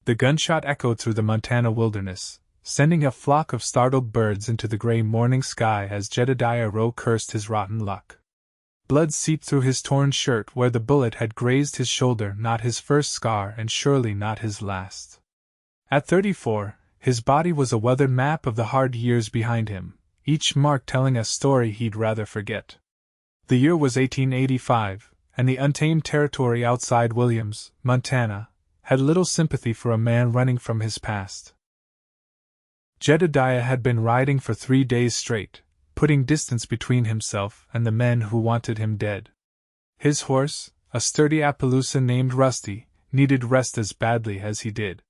The gunshot echoed through the Montana wilderness, sending a flock of startled birds into the gray morning sky as Jedediah Rowe cursed his rotten luck. Blood seeped through his torn shirt where the bullet had grazed his shoulder, not his first scar and surely not his last. At 34, his body was a weathered map of the hard years behind him, each mark telling a story he'd rather forget. The year was 1885, and the untamed territory outside Williams, Montana, had little sympathy for a man running from his past. Jedediah had been riding for 3 days straight, putting distance between himself and the men who wanted him dead. His horse, a sturdy Appaloosa named Rusty, needed rest as badly as he did.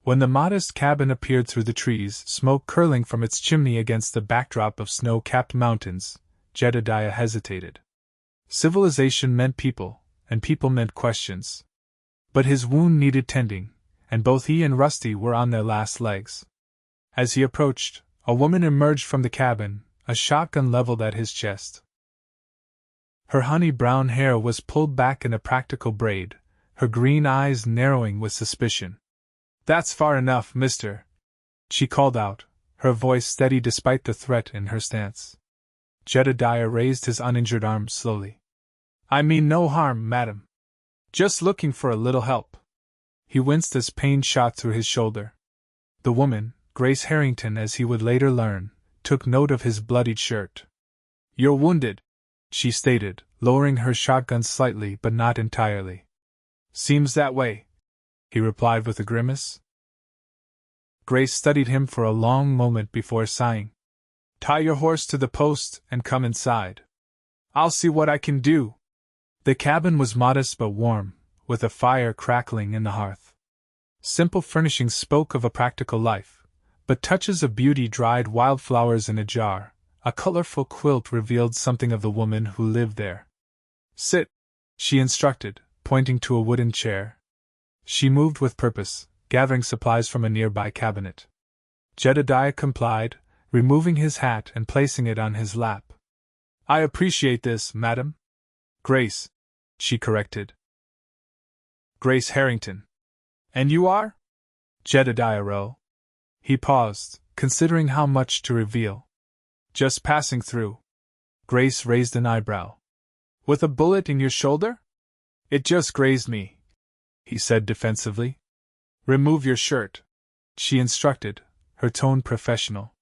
When the modest cabin appeared through the trees, smoke curling from its chimney against the backdrop of snow-capped mountains, Jedediah hesitated. Civilization meant people, and people meant questions. But his wound needed tending, and both he and Rusty were on their last legs. As he approached, a woman emerged from the cabin, a shotgun leveled at his chest. Her honey-brown hair was pulled back in a practical braid, her green eyes narrowing with suspicion. "That's far enough, mister," she called out, her voice steady despite the threat in her stance. Jedediah raised his uninjured arm slowly. "I mean no harm, madam. Just looking for a little help." He winced as pain shot through his shoulder. The woman, Grace Harrington as he would later learn, took note of his bloodied shirt. "You're wounded," she stated, lowering her shotgun slightly but not entirely. "Seems that way," he replied with a grimace. Grace studied him for a long moment before sighing. "Tie your horse to the post and come inside. I'll see what I can do." The cabin was modest but warm, with a fire crackling in the hearth. Simple furnishings spoke of a practical life, but touches of beauty, dried wildflowers in a jar, a colorful quilt revealed something of the woman who lived there. "Sit," she instructed, pointing to a wooden chair. She moved with purpose, gathering supplies from a nearby cabinet. Jedediah complied, removing his hat and placing it on his lap. "I appreciate this, madam." "Grace," she corrected. "Grace Harrington. And you are?" "Jedediah Rowe." He paused, considering how much to reveal. "Just passing through." Grace raised an eyebrow. "With a bullet in your shoulder?" "It just grazed me," he said defensively. "Remove your shirt," she instructed, her tone professional.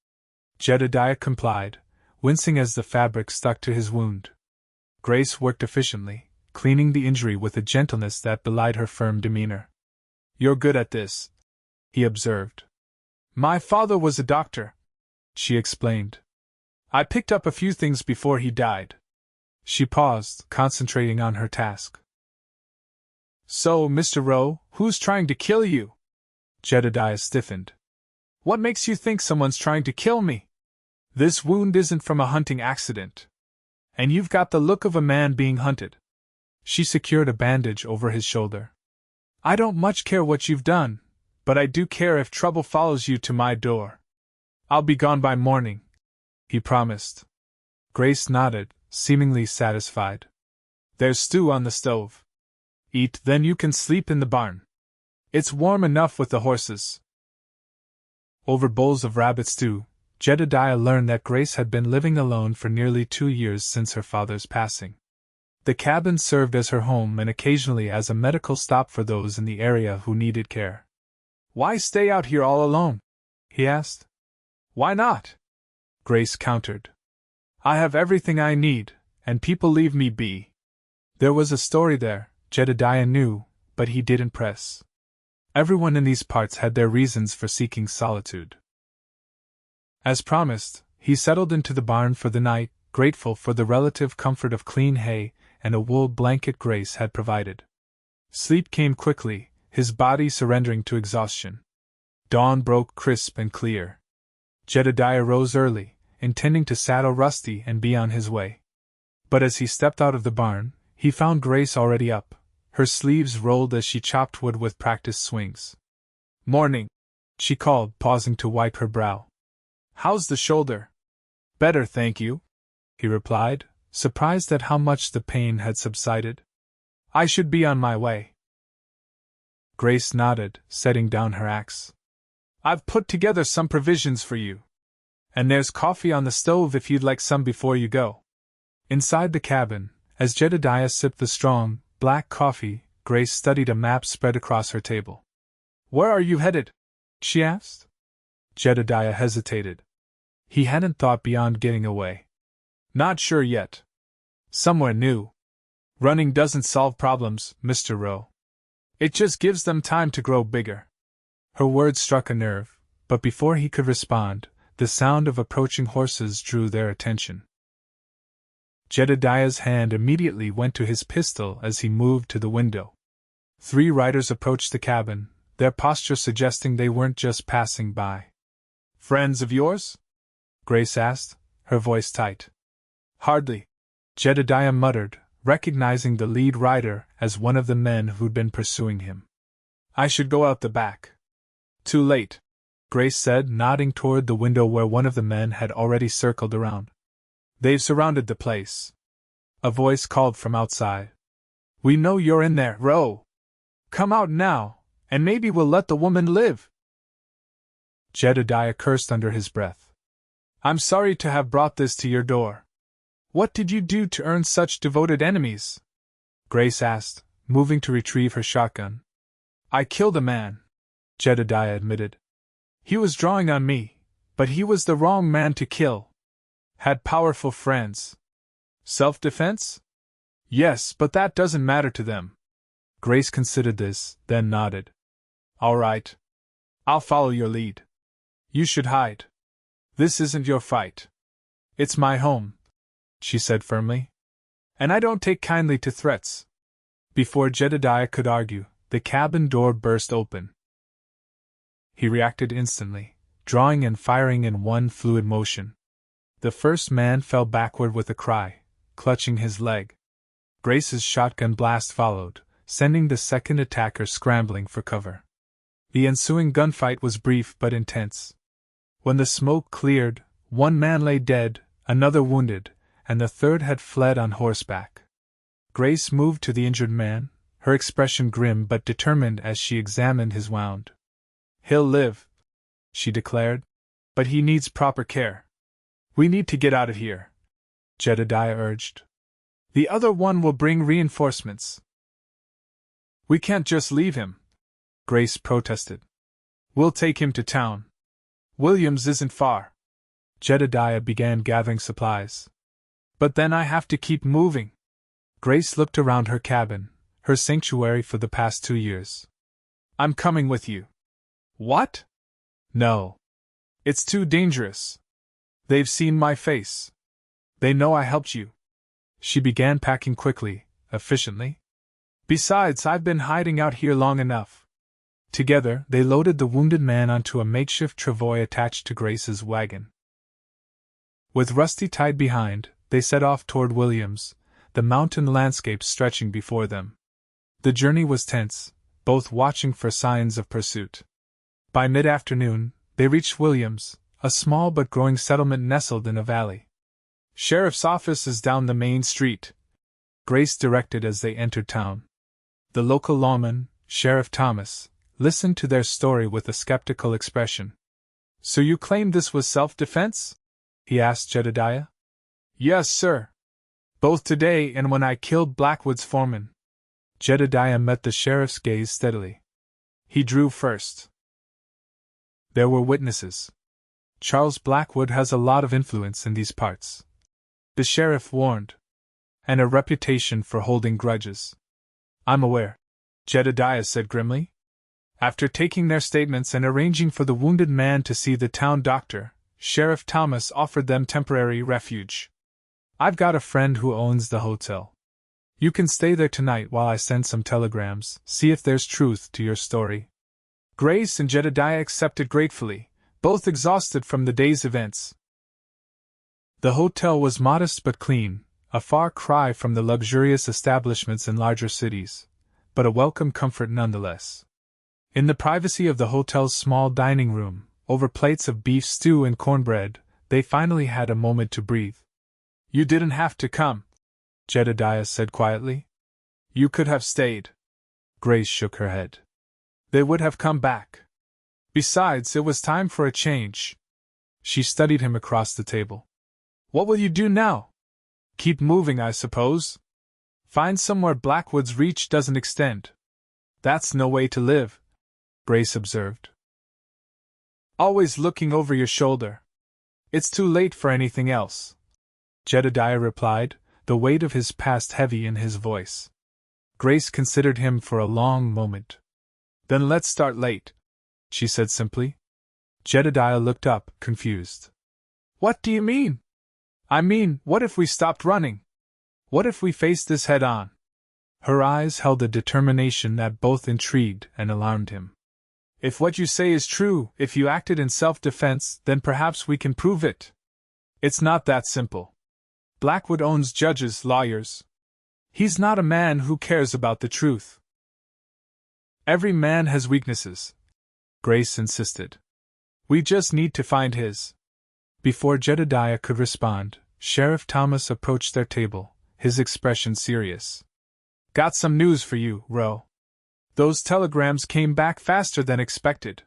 Jedediah complied, wincing as the fabric stuck to his wound. Grace worked efficiently, cleaning the injury with a gentleness that belied her firm demeanor. "You're good at this," he observed. "My father was a doctor," she explained. "I picked up a few things before he died." She paused, concentrating on her task. "So, Mr. Rowe, who's trying to kill you?" Jedediah stiffened. "What makes you think someone's trying to kill me? This wound isn't from a hunting accident. And you've got the look of a man being hunted." She secured a bandage over his shoulder. "I don't much care what you've done, but I do care if trouble follows you to my door." "I'll be gone by morning," he promised. Grace nodded, seemingly satisfied. "There's stew on the stove. Eat, then you can sleep in the barn. It's warm enough with the horses." Over bowls of rabbit stew, Jedediah learned that Grace had been living alone for nearly 2 years since her father's passing. The cabin served as her home and occasionally as a medical stop for those in the area who needed care. "Why stay out here all alone?" he asked. "Why not?" Grace countered. "I have everything I need, and people leave me be." There was a story there, Jedediah knew, but he didn't press. Everyone in these parts had their reasons for seeking solitude. As promised, he settled into the barn for the night, grateful for the relative comfort of clean hay and a wool blanket Grace had provided. Sleep came quickly, his body surrendering to exhaustion. Dawn broke crisp and clear. Jedediah rose early, intending to saddle Rusty and be on his way. But as he stepped out of the barn, he found Grace already up, her sleeves rolled as she chopped wood with practiced swings. "Morning," she called, pausing to wipe her brow. "How's the shoulder?" "Better, thank you," he replied, surprised at how much the pain had subsided. "I should be on my way." Grace nodded, setting down her axe. I've put together some provisions for you. And there's coffee on the stove if you'd like some before you go. Inside the cabin, as Jedediah sipped the strong, black coffee, Grace studied a map spread across her table. Where are you headed? She asked. Jedediah hesitated. He hadn't thought beyond getting away. Not sure yet. Somewhere new. Running doesn't solve problems, Mr. Rowe. It just gives them time to grow bigger. Her words struck a nerve, but before he could respond, the sound of approaching horses drew their attention. Jedediah's hand immediately went to his pistol as he moved to the window. 3 riders approached the cabin, their posture suggesting they weren't just passing by. Friends of yours? Grace asked, her voice tight. Hardly, Jedediah muttered, recognizing the lead rider as one of the men who'd been pursuing him. I should go out the back. Too late, Grace said, nodding toward the window where one of the men had already circled around. They've surrounded the place. A voice called from outside. We know you're in there, Rowe. Come out now, and maybe we'll let the woman live. Jedediah cursed under his breath. I'm sorry to have brought this to your door. What did you do to earn such devoted enemies? Grace asked, moving to retrieve her shotgun. I killed a man, Jedediah admitted. He was drawing on me, but he was the wrong man to kill. Had powerful friends. Self-defense? Yes, but that doesn't matter to them. Grace considered this, then nodded. All right. I'll follow your lead. You should hide. This isn't your fight. It's my home, she said firmly. And I don't take kindly to threats. Before Jedediah could argue, the cabin door burst open. He reacted instantly, drawing and firing in one fluid motion. The first man fell backward with a cry, clutching his leg. Grace's shotgun blast followed, sending the second attacker scrambling for cover. The ensuing gunfight was brief but intense. When the smoke cleared, one man lay dead, another wounded, and the third had fled on horseback. Grace moved to the injured man, her expression grim but determined as she examined his wound. He'll live, she declared, but he needs proper care. We need to get out of here, Jedediah urged. The other one will bring reinforcements. We can't just leave him, Grace protested. We'll take him to town. Williams isn't far. Jedediah began gathering supplies. But then I have to keep moving. Grace looked around her cabin, her sanctuary for the past 2 years. I'm coming with you. What? No. It's too dangerous. They've seen my face. They know I helped you. She began packing quickly, efficiently. Besides, I've been hiding out here long enough. Together, they loaded the wounded man onto a makeshift travois attached to Grace's wagon. With Rusty tied behind, they set off toward Williams, the mountain landscape stretching before them. The journey was tense, both watching for signs of pursuit. By mid-afternoon, they reached Williams, a small but growing settlement nestled in a valley. Sheriff's office is down the main street, Grace directed as they entered town. The local lawman, Sheriff Thomas, listened to their story with a skeptical expression. So you claim this was self-defense? He asked Jedediah. Yes, sir. Both today and when I killed Blackwood's foreman. Jedediah met the sheriff's gaze steadily. He drew first. There were witnesses. Charles Blackwood has a lot of influence in these parts, the sheriff warned, and a reputation for holding grudges. I'm aware, Jedediah said grimly. After taking their statements and arranging for the wounded man to see the town doctor, Sheriff Thomas offered them temporary refuge. I've got a friend who owns the hotel. You can stay there tonight while I send some telegrams, see if there's truth to your story. Grace and Jedediah accepted gratefully, both exhausted from the day's events. The hotel was modest but clean, a far cry from the luxurious establishments in larger cities, but a welcome comfort nonetheless. In the privacy of the hotel's small dining room, over plates of beef stew and cornbread, they finally had a moment to breathe. You didn't have to come, Jedediah said quietly. You could have stayed. Grace shook her head. they would have come back. Besides, it was time for a change. She studied him across the table. What will you do now? Keep moving, I suppose. Find somewhere Blackwood's reach doesn't extend. That's no way to live, Grace observed. Always looking over your shoulder. It's too late for anything else, Jedediah replied, the weight of his past heavy in his voice. Grace considered him for a long moment. Then let's start late, she said simply. Jedediah looked up, confused. What do you mean? I mean, what if we stopped running? What if we faced this head on? Her eyes held a determination that both intrigued and alarmed him. If what you say is true, if you acted in self-defense, then perhaps we can prove it. It's not that simple. Blackwood owns judges, lawyers. He's not a man who cares about the truth. Every man has weaknesses, Grace insisted. We just need to find his. Before Jedediah could respond, Sheriff Thomas approached their table, his expression serious. Got some news for you, Rowe. Those telegrams came back faster than expected.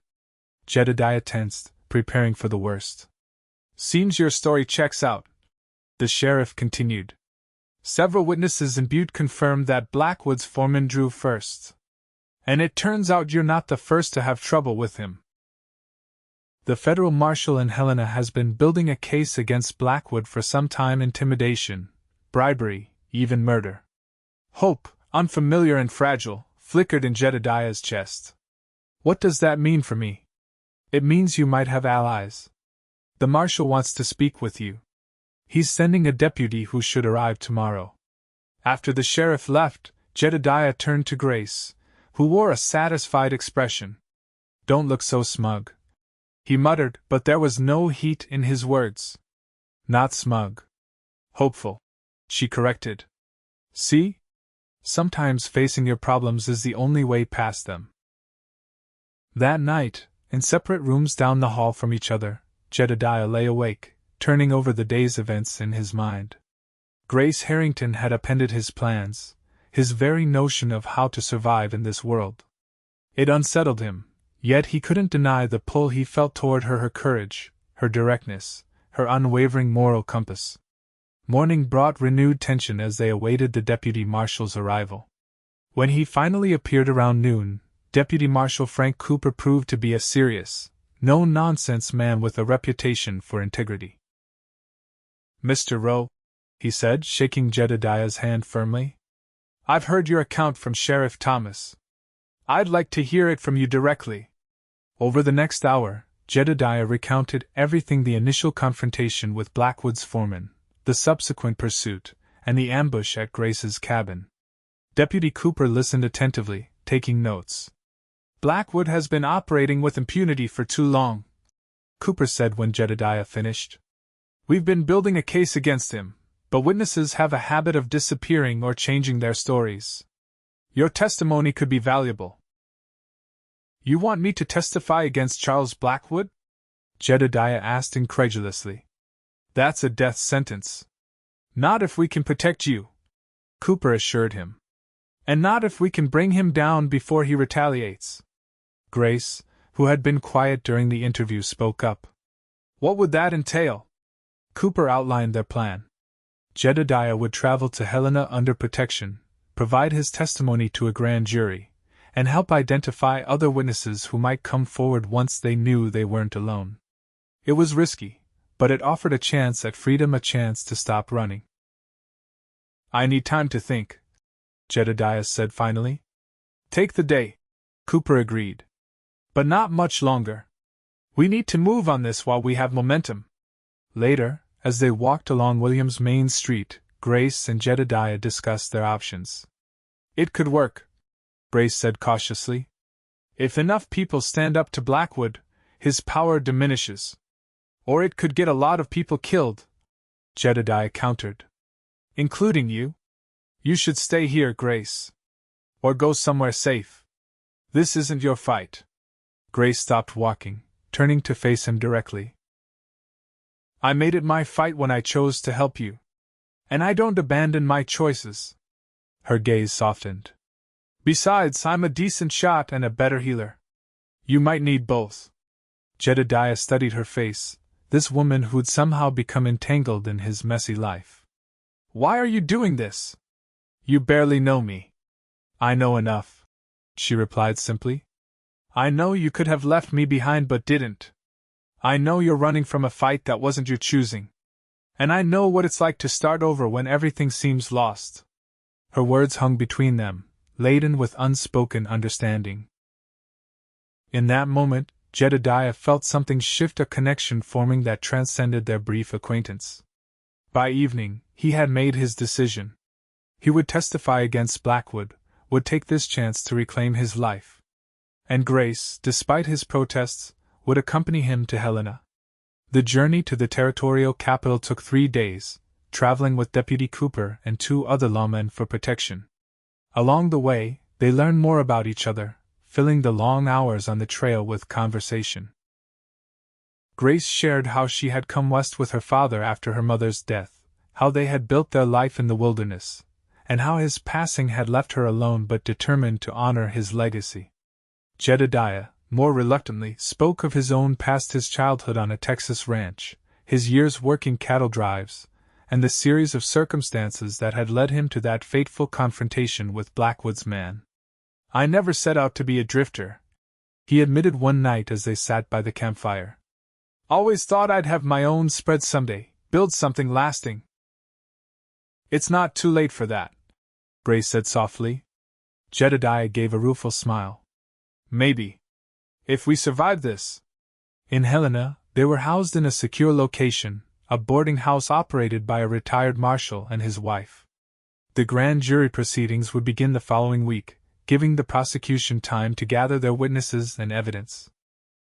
Jedediah tensed, preparing for the worst. Seems your story checks out, the sheriff continued. Several witnesses in Butte confirmed that Blackwood's foreman drew first. And it turns out you're not the first to have trouble with him. The federal marshal in Helena has been building a case against Blackwood for some time: intimidation, bribery, even murder. Hope, unfamiliar and fragile, flickered in Jedediah's chest. What does that mean for me? It means you might have allies. The marshal wants to speak with you. He's sending a deputy who should arrive tomorrow. After the sheriff left, Jedediah turned to Grace, who wore a satisfied expression. Don't look so smug, he muttered, but there was no heat in his words. Not smug. Hopeful, she corrected. See? Sometimes facing your problems is the only way past them. That night, in separate rooms down the hall from each other, Jedediah lay awake, turning over the day's events in his mind. Grace Harrington had appended his plans, his very notion of how to survive in this world. It unsettled him, yet he couldn't deny the pull he felt toward her: her courage, her directness, her unwavering moral compass. Morning brought renewed tension as they awaited the deputy marshal's arrival. When he finally appeared around noon, Deputy Marshal Frank Cooper proved to be a serious, no-nonsense man with a reputation for integrity. Mr. Rowe, he said, shaking Jedediah's hand firmly, I've heard your account from Sheriff Thomas. I'd like to hear it from you directly. Over the next hour, Jedediah recounted everything: the initial confrontation with Blackwood's foreman, the subsequent pursuit, and the ambush at Grace's cabin. Deputy Cooper listened attentively, taking notes. Blackwood has been operating with impunity for too long, Cooper said when Jedediah finished. We've been building a case against him, but witnesses have a habit of disappearing or changing their stories. Your testimony could be valuable. You want me to testify against Charles Blackwood? Jedediah asked incredulously. That's a death sentence. Not if we can protect you, Cooper assured him. And not if we can bring him down before he retaliates. Grace, who had been quiet during the interview, spoke up. What would that entail? Cooper outlined their plan. Jedediah would travel to Helena under protection, provide his testimony to a grand jury, and help identify other witnesses who might come forward once they knew they weren't alone. It was risky, but it offered a chance at freedom, a chance to stop running. I need time to think, Jedediah said finally. Take the day, Cooper agreed. But not much longer. We need to move on this while we have momentum. Later, as they walked along Williams Main Street, Grace and Jedediah discussed their options. It could work, Grace said cautiously. If enough people stand up to Blackwood, his power diminishes. Or it could get a lot of people killed, Jedediah countered. Including you. You should stay here, Grace. Or go somewhere safe. This isn't your fight. Grace stopped walking, turning to face him directly. I made it my fight when I chose to help you. And I don't abandon my choices. Her gaze softened. Besides, I'm a decent shot and a better healer. You might need both. Jedediah studied her face, this woman who'd somehow become entangled in his messy life. Why are you doing this? You barely know me. I know enough, she replied simply. I know you could have left me behind but didn't. I know you're running from a fight that wasn't your choosing. And I know what it's like to start over when everything seems lost. Her words hung between them, laden with unspoken understanding. In that moment, Jedediah felt something shift, a connection forming that transcended their brief acquaintance. By evening, he had made his decision. He would testify against Blackwood, would take this chance to reclaim his life. And Grace, despite his protests, would accompany him to Helena. The journey to the territorial capital took 3 days, traveling with Deputy Cooper and 2 other lawmen for protection. Along the way, they learned more about each other, filling the long hours on the trail with conversation. Grace shared how she had come west with her father after her mother's death, how they had built their life in the wilderness, and how his passing had left her alone but determined to honor his legacy. Jedediah, more reluctantly, spoke of his own past, his childhood on a Texas ranch, his years working cattle drives, and the series of circumstances that had led him to that fateful confrontation with Blackwood's man. I never set out to be a drifter, he admitted one night as they sat by the campfire. Always thought I'd have my own spread someday, build something lasting. It's not too late for that, Grace said softly. Jedediah gave a rueful smile. Maybe. If we survive this. In Helena, they were housed in a secure location, a boarding house operated by a retired marshal and his wife. The grand jury proceedings would begin the following week, giving the prosecution time to gather their witnesses and evidence.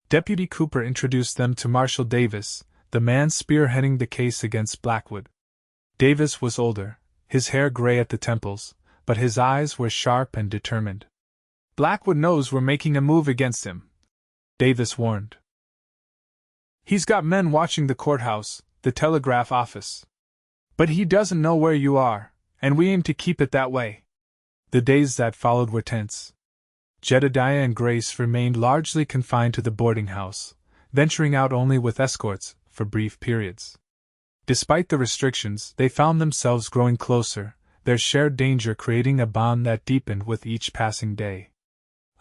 Deputy Cooper introduced them to Marshal Davis, the man spearheading the case against Blackwood. Davis was older, his hair gray at the temples, but his eyes were sharp and determined. Blackwood knows we're making a move against him, Davis warned. He's got men watching the courthouse, the telegraph office. But he doesn't know where you are, and we aim to keep it that way. The days that followed were tense. Jedediah and Grace remained largely confined to the boarding house, venturing out only with escorts for brief periods. Despite the restrictions, they found themselves growing closer, their shared danger creating a bond that deepened with each passing day.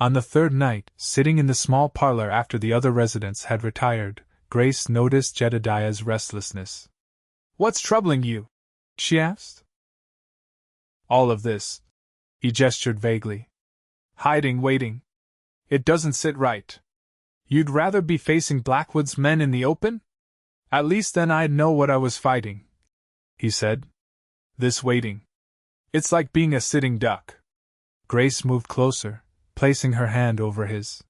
On the 3rd night, sitting in the small parlor after the other residents had retired, Grace noticed Jedediah's restlessness. What's troubling you? She asked. All of this. He gestured vaguely. Hiding, waiting. It doesn't sit right. You'd rather be facing Blackwood's men in the open? At least then I'd know what I was fighting, he said. This waiting. It's like being a sitting duck. Grace moved closer, placing her hand over his.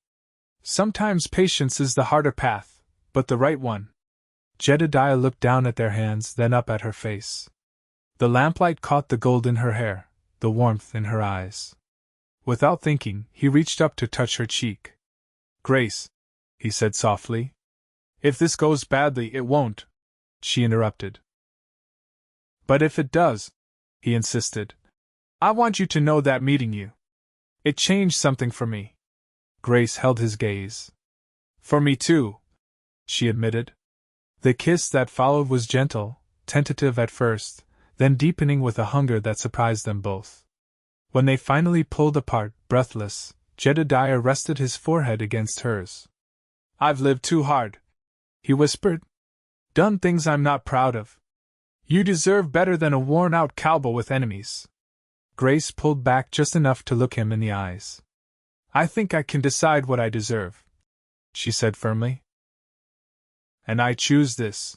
Sometimes patience is the harder path, but the right one. Jedediah looked down at their hands, then up at her face. The lamplight caught the gold in her hair, the warmth in her eyes. Without thinking, he reached up to touch her cheek. Grace, he said softly. If this goes badly, it won't, she interrupted. But if it does, he insisted, I want you to know that meeting you. It changed something for me. Grace held his gaze. For me too, she admitted. The kiss that followed was gentle, tentative at first, then deepening with a hunger that surprised them both. When they finally pulled apart, breathless, Jedediah rested his forehead against hers. I've lived too hard, he whispered. Done things I'm not proud of. You deserve better than a worn-out cowboy with enemies. Grace pulled back just enough to look him in the eyes. I think I can decide what I deserve, she said firmly. And I choose this.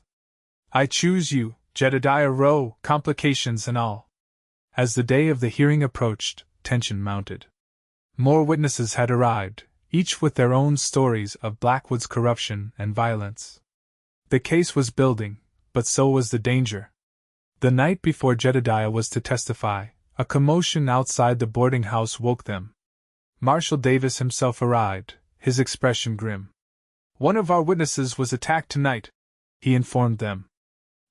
I choose you, Jedediah Rowe, complications and all. As the day of the hearing approached, tension mounted. More witnesses had arrived, each with their own stories of Blackwood's corruption and violence. The case was building, but so was the danger. The night before Jedediah was to testify, a commotion outside the boarding house woke them. Marshal Davis himself arrived, his expression grim. One of our witnesses was attacked tonight, he informed them.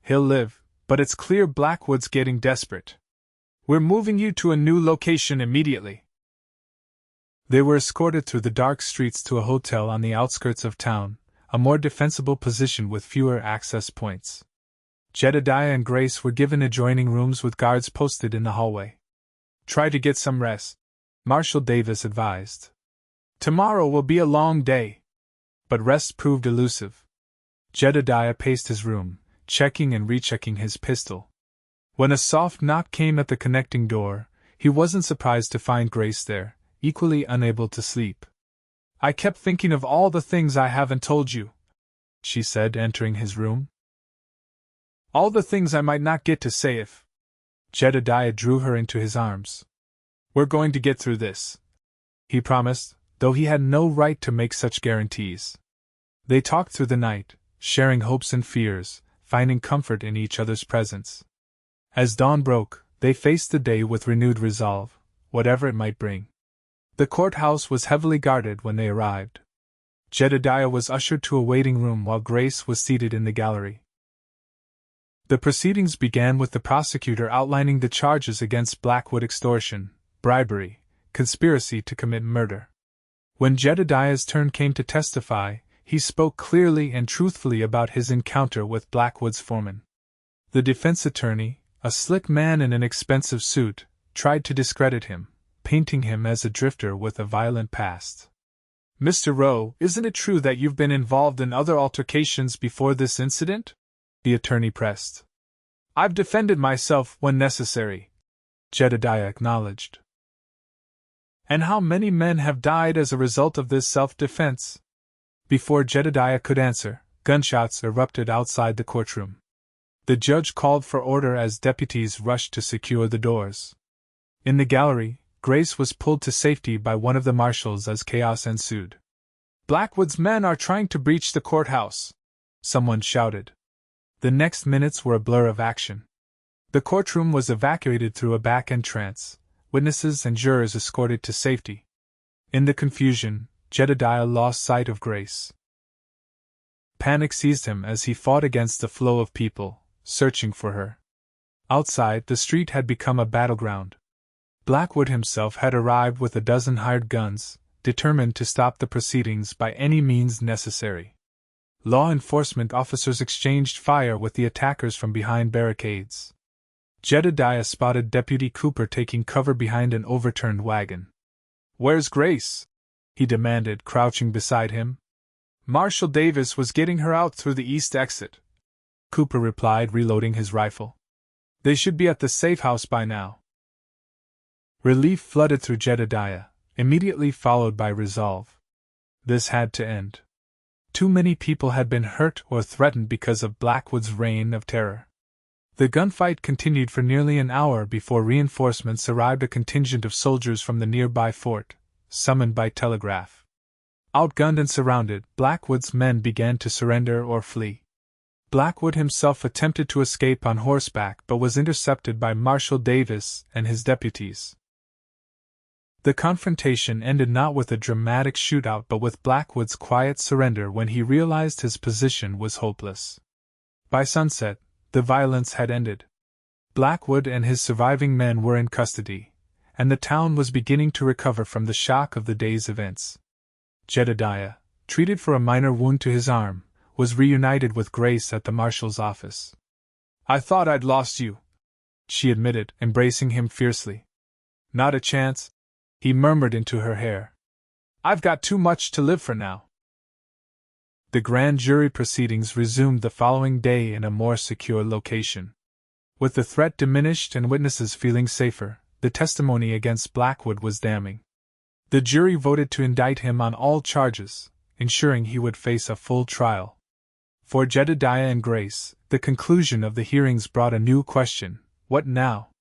He'll live, but it's clear Blackwood's getting desperate. We're moving you to a new location immediately. They were escorted through the dark streets to a hotel on the outskirts of town, a more defensible position with fewer access points. Jedediah and Grace were given adjoining rooms with guards posted in the hallway. "Try to get some rest," Marshal Davis advised. "Tomorrow will be a long day." But rest proved elusive. Jedediah paced his room, checking and rechecking his pistol. When a soft knock came at the connecting door, he wasn't surprised to find Grace there, equally unable to sleep. "I kept thinking of all the things I haven't told you," she said, entering his room. "All the things I might not get to say if—" Jedediah drew her into his arms. "We're going to get through this," he promised, though he had no right to make such guarantees. They talked through the night, sharing hopes and fears, finding comfort in each other's presence. As dawn broke, they faced the day with renewed resolve, whatever it might bring. The courthouse was heavily guarded when they arrived. Jedediah was ushered to a waiting room while Grace was seated in the gallery. The proceedings began with the prosecutor outlining the charges against Blackwood: extortion, bribery, conspiracy to commit murder. When Jedediah's turn came to testify, he spoke clearly and truthfully about his encounter with Blackwood's foreman. The defense attorney, a slick man in an expensive suit, tried to discredit him, painting him as a drifter with a violent past. "Mr. Rowe, isn't it true that you've been involved in other altercations before this incident?" the attorney pressed. "I've defended myself when necessary," Jedediah acknowledged. "And how many men have died as a result of this self-defense?" Before Jedediah could answer, gunshots erupted outside the courtroom. The judge called for order as deputies rushed to secure the doors. In the gallery, Grace was pulled to safety by one of the marshals as chaos ensued. "Blackwood's men are trying to breach the courthouse," someone shouted. The next minutes were a blur of action. The courtroom was evacuated through a back entrance, witnesses and jurors escorted to safety. In the confusion, Jedediah lost sight of Grace. Panic seized him as he fought against the flow of people, searching for her. Outside, the street had become a battleground. Blackwood himself had arrived with a dozen hired guns, determined to stop the proceedings by any means necessary. Law enforcement officers exchanged fire with the attackers from behind barricades. Jedediah spotted Deputy Cooper taking cover behind an overturned wagon. "Where's Grace?" he demanded, crouching beside him. "Marshal Davis was getting her out through the east exit," Cooper replied, reloading his rifle. "They should be at the safe house by now." Relief flooded through Jedediah, immediately followed by resolve. This had to end. Too many people had been hurt or threatened because of Blackwood's reign of terror. The gunfight continued for nearly an hour before reinforcements arrived, a contingent of soldiers from the nearby fort, summoned by telegraph. Outgunned and surrounded, Blackwood's men began to surrender or flee. Blackwood himself attempted to escape on horseback but was intercepted by Marshal Davis and his deputies. The confrontation ended not with a dramatic shootout but with Blackwood's quiet surrender when he realized his position was hopeless. By sunset, the violence had ended. Blackwood and his surviving men were in custody, and the town was beginning to recover from the shock of the day's events. Jedediah, treated for a minor wound to his arm, was reunited with Grace at the marshal's office. "I thought I'd lost you," she admitted, embracing him fiercely. "Not a chance," he murmured into her hair. "I've got too much to live for now." The grand jury proceedings resumed the following day in a more secure location. With the threat diminished and witnesses feeling safer, the testimony against Blackwood was damning. The jury voted to indict him on all charges, ensuring he would face a full trial. For Jedediah and Grace, the conclusion of the hearings brought a new question: what now?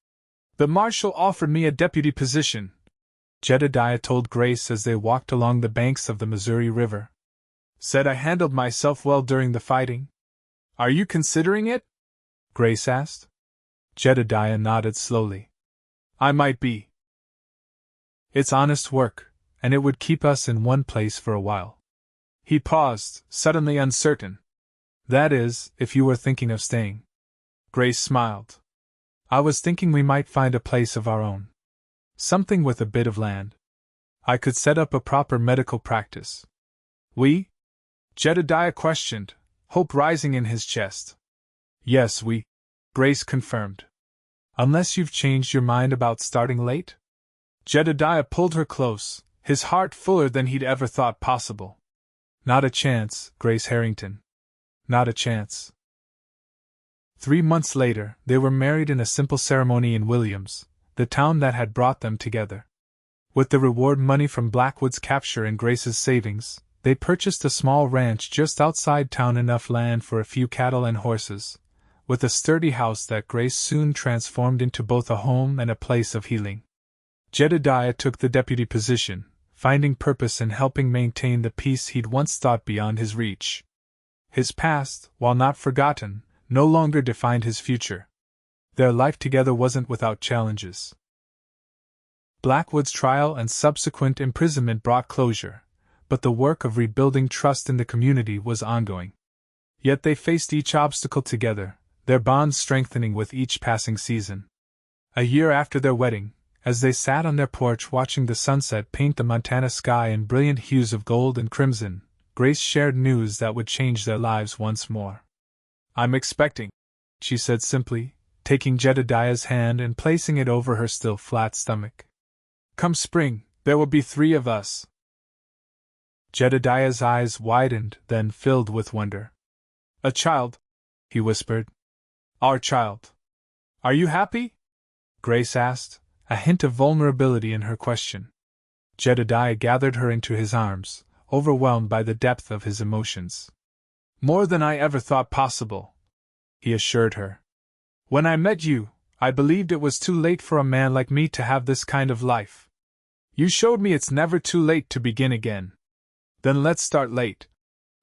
"The marshal offered me a deputy position," Jedediah told Grace as they walked along the banks of the Missouri River. "Said I handled myself well during the fighting. Are you considering it?" Grace asked. Jedediah nodded slowly. "I might be. It's honest work, and it would keep us in one place for a while." He paused, suddenly uncertain. "That is, if you were thinking of staying." Grace smiled. "I was thinking we might find a place of our own. Something with a bit of land." I could set up a proper medical practice. We? Jedediah questioned, hope rising in his chest. Yes, we, Grace confirmed. Unless you've changed your mind about starting late? Jedediah pulled her close, his heart fuller than he'd ever thought possible. Not a chance, Grace Harrington. Not a chance. 3 months later, they were married in a simple ceremony in Williams, the town that had brought them together. With the reward money from Blackwood's capture and Grace's savings, they purchased a small ranch just outside town, enough land for a few cattle and horses, with a sturdy house that Grace soon transformed into both a home and a place of healing. Jedediah took the deputy position, finding purpose in helping maintain the peace he'd once thought beyond his reach. His past, while not forgotten, no longer defined his future. Their life together wasn't without challenges. Blackwood's trial and subsequent imprisonment brought closure, but the work of rebuilding trust in the community was ongoing. Yet they faced each obstacle together, their bonds strengthening with each passing season. A year after their wedding, as they sat on their porch watching the sunset paint the Montana sky in brilliant hues of gold and crimson, Grace shared news that would change their lives once more. I'm expecting, she said simply, taking Jedediah's hand and placing it over her still flat stomach. Come spring, there will be 3 of us. Jedediah's eyes widened, then filled with wonder. A child, he whispered. Our child. Are you happy? Grace asked, a hint of vulnerability in her question. Jedediah gathered her into his arms, overwhelmed by the depth of his emotions. More than I ever thought possible, he assured her. When I met you, I believed it was too late for a man like me to have this kind of life. You showed me it's never too late to begin again. Then let's start late.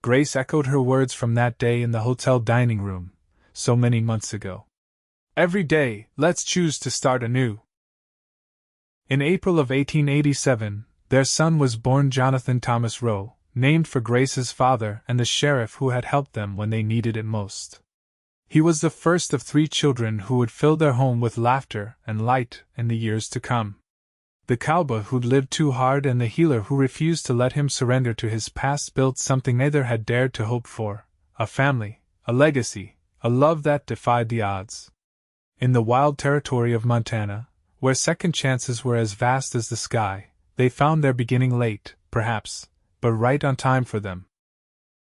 Grace echoed her words from that day in the hotel dining room, so many months ago. Every day, let's choose to start anew. In April of 1887, their son was born, Jonathan Thomas Rowe, named for Grace's father and the sheriff who had helped them when they needed it most. He was the first of 3 children who would fill their home with laughter and light in the years to come. The cowboy who'd lived too hard and the healer who refused to let him surrender to his past built something neither had dared to hope for: a family, a legacy, a love that defied the odds. In the wild territory of Montana, where second chances were as vast as the sky, they found their beginning late, perhaps, but right on time for them.